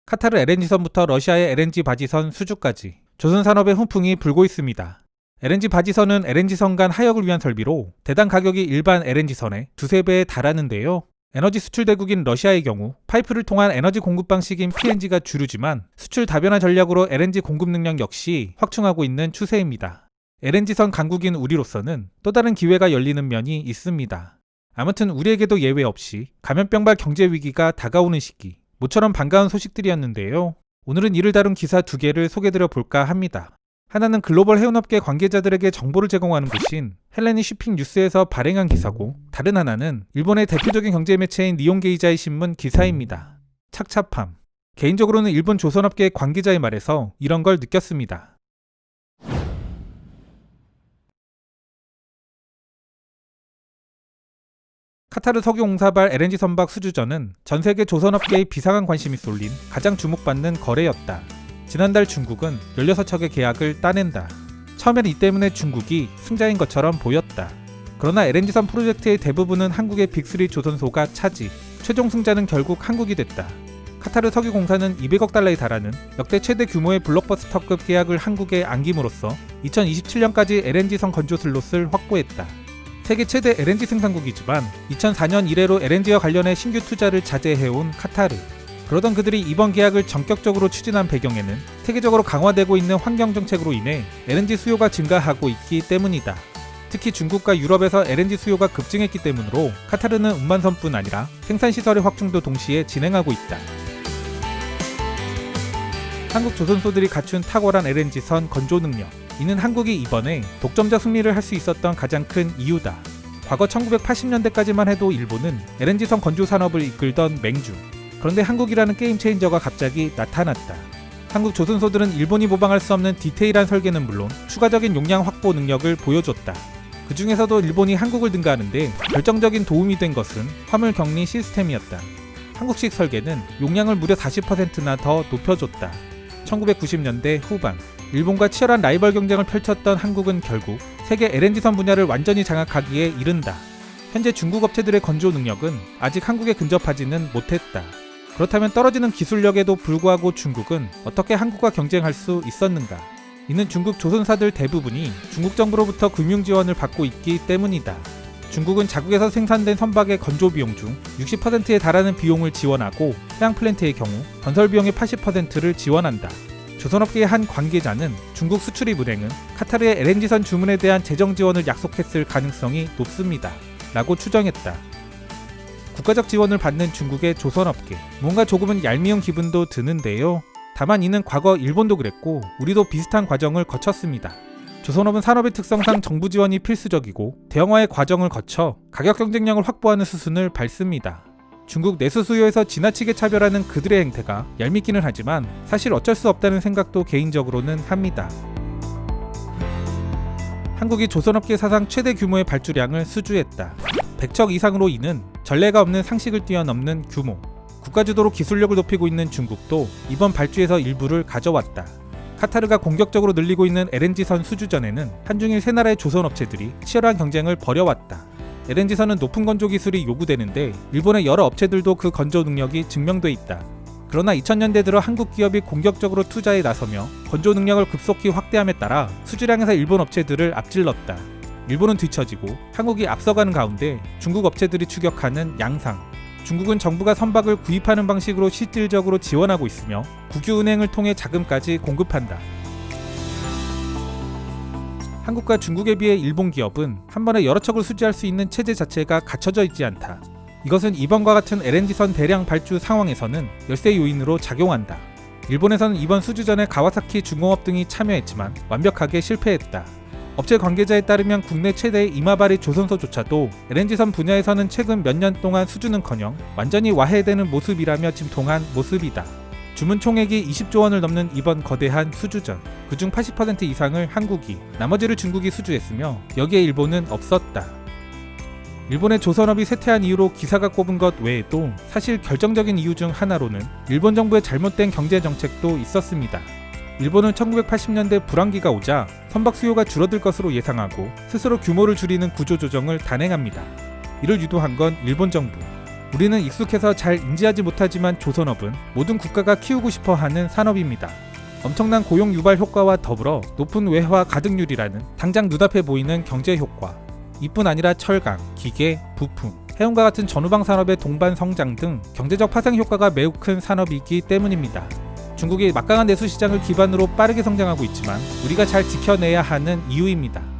카타르 LNG선부터 러시아의 LNG 바지선 수주까지 조선산업의 훈풍이 불고 있습니다. LNG 바지선은 LNG선 간 하역을 위한 설비로 대당 가격이 일반 LNG선의 두세 배에 달하는데요. 에너지 수출 대국인 러시아의 경우 파이프를 통한 에너지 공급 방식인 PNG가 주류지만 수출 다변화 전략으로 LNG 공급 능력 역시 확충하고 있는 추세입니다. LNG선 강국인 우리로서는 또 다른 기회가 열리는 면이 있습니다. 아무튼 우리에게도 예외 없이 감염병발 경제 위기가 다가오는 시기, 모처럼 반가운 소식들이었는데요. 오늘은 이를 다룬 기사 2개를 소개드려 볼까 합니다. 하나는 글로벌 해운업계 관계자들에게 정보를 제공하는 곳인 헬레니 쇼핑 뉴스에서 발행한 기사고, 다른 하나는 일본의 대표적인 경제 매체인 니혼게이자의 신문 기사입니다. 착잡함. 개인적으로는 일본 조선업계 관계자의 말에서 이런 걸 느꼈습니다. 카타르 석유공사발 LNG 선박 수주전은 전세계 조선업계의 비상한 관심이 쏠린 가장 주목받는 거래였다. 지난달 중국은 16척의 계약을 따낸다. 처음엔 이 때문에 중국이 승자인 것처럼 보였다. 그러나 LNG선 프로젝트의 대부분은 한국의 빅3 조선소가 차지, 최종 승자는 결국 한국이 됐다. 카타르 석유공사는 200억 달러에 달하는 역대 최대 규모의 블록버스터급 계약을 한국에 안김으로써 2027년까지 LNG선 건조 슬롯을 확보했다. 세계 최대 LNG 생산국이지만 2004년 이래로 LNG와 관련해 신규 투자를 자제해온 카타르. 그러던 그들이 이번 계약을 전격적으로 추진한 배경에는 세계적으로 강화되고 있는 환경정책으로 인해 LNG 수요가 증가하고 있기 때문이다. 특히 중국과 유럽에서 LNG 수요가 급증했기 때문으로 카타르는 운반선뿐 아니라 생산시설의 확충도 동시에 진행하고 있다. 한국 조선소들이 갖춘 탁월한 LNG선 건조 능력. 이는 한국이 이번에 독점적 승리를 할 수 있었던 가장 큰 이유다. 과거 1980년대까지만 해도 일본은 LNG선 건조 산업을 이끌던 맹주. 그런데 한국이라는 게임 체인저가 갑자기 나타났다. 한국 조선소들은 일본이 모방할 수 없는 디테일한 설계는 물론 추가적인 용량 확보 능력을 보여줬다. 그 중에서도 일본이 한국을 능가하는데 결정적인 도움이 된 것은 화물 격리 시스템이었다. 한국식 설계는 용량을 무려 40%나 더 높여줬다. 1990년대 후반, 일본과 치열한 라이벌 경쟁을 펼쳤던 한국은 결국 세계 LNG선 분야를 완전히 장악하기에 이른다. 현재 중국 업체들의 건조 능력은 아직 한국에 근접하지는 못했다. 그렇다면 떨어지는 기술력에도 불구하고 중국은 어떻게 한국과 경쟁할 수 있었는가? 이는 중국 조선사들 대부분이 중국 정부로부터 금융 지원을 받고 있기 때문이다. 중국은 자국에서 생산된 선박의 건조 비용 중 60%에 달하는 비용을 지원하고 해양 플랜트의 경우 건설 비용의 80%를 지원한다. 조선업계의 한 관계자는 중국 수출입 은행은 카타르의 LNG선 주문에 대한 재정 지원을 약속했을 가능성이 높습니다. 라고 추정했다. 국가적 지원을 받는 중국의 조선업계, 뭔가 조금은 얄미운 기분도 드는데요. 다만 이는 과거 일본도 그랬고 우리도 비슷한 과정을 거쳤습니다. 조선업은 산업의 특성상 정부 지원이 필수적이고 대형화의 과정을 거쳐 가격 경쟁력을 확보하는 수순을 밟습니다. 중국 내수 수요에서 지나치게 차별하는 그들의 행태가 얄밉기는 하지만 사실 어쩔 수 없다는 생각도 개인적으로는 합니다. 한국이 조선업계 사상 최대 규모의 발주량을 수주했다. 100척 이상으로 이는 전례가 없는 상식을 뛰어넘는 규모. 국가주도로 기술력을 높이고 있는 중국도 이번 발주에서 일부를 가져왔다. 카타르가 공격적으로 늘리고 있는 LNG선 수주전에는 한중일 세 나라의 조선업체들이 치열한 경쟁을 벌여왔다. LNG선은 높은 건조 기술이 요구되는데 일본의 여러 업체들도 그 건조 능력이 증명돼 있다. 그러나 2000년대 들어 한국 기업이 공격적으로 투자에 나서며 건조 능력을 급속히 확대함에 따라 수주량에서 일본 업체들을 앞질렀다. 일본은 뒤처지고 한국이 앞서가는 가운데 중국 업체들이 추격하는 양상. 중국은 정부가 선박을 구입하는 방식으로 실질적으로 지원하고 있으며 국유은행을 통해 자금까지 공급한다. 한국과 중국에 비해 일본 기업은 한 번에 여러 척을 수주할 수 있는 체제 자체가 갖춰져 있지 않다. 이것은 이번과 같은 LNG선 대량 발주 상황에서는 열세 요인으로 작용한다. 일본에서는 이번 수주전에 가와사키 중공업 등이 참여했지만 완벽하게 실패했다. 업체 관계자에 따르면 국내 최대의 이마바리 조선소조차도 LNG선 분야에서는 최근 몇 년 동안 수주는커녕 완전히 와해되는 모습이라며 침통한 모습이다. 주문 총액이 20조 원을 넘는 이번 거대한 수주전, 그중 80% 이상을 한국이, 나머지를 중국이 수주했으며 여기에 일본은 없었다. 일본의 조선업이 쇠퇴한 이유로 기사가 꼽은 것 외에도 사실 결정적인 이유 중 하나로는 일본 정부의 잘못된 경제 정책도 있었습니다. 일본은 1980년대 불황기가 오자 선박 수요가 줄어들 것으로 예상하고 스스로 규모를 줄이는 구조조정을 단행합니다. 이를 유도한 건 일본 정부. 우리는 익숙해서 잘 인지하지 못하지만 조선업은 모든 국가가 키우고 싶어하는 산업입니다. 엄청난 고용 유발 효과와 더불어 높은 외화 가득률이라는 당장 눈앞에 보이는 경제 효과, 이뿐 아니라 철강, 기계, 부품, 해운과 같은 전후방 산업의 동반 성장 등 경제적 파생 효과가 매우 큰 산업이기 때문입니다. 중국이 막강한 내수 시장을 기반으로 빠르게 성장하고 있지만 우리가 잘 지켜내야 하는 이유입니다.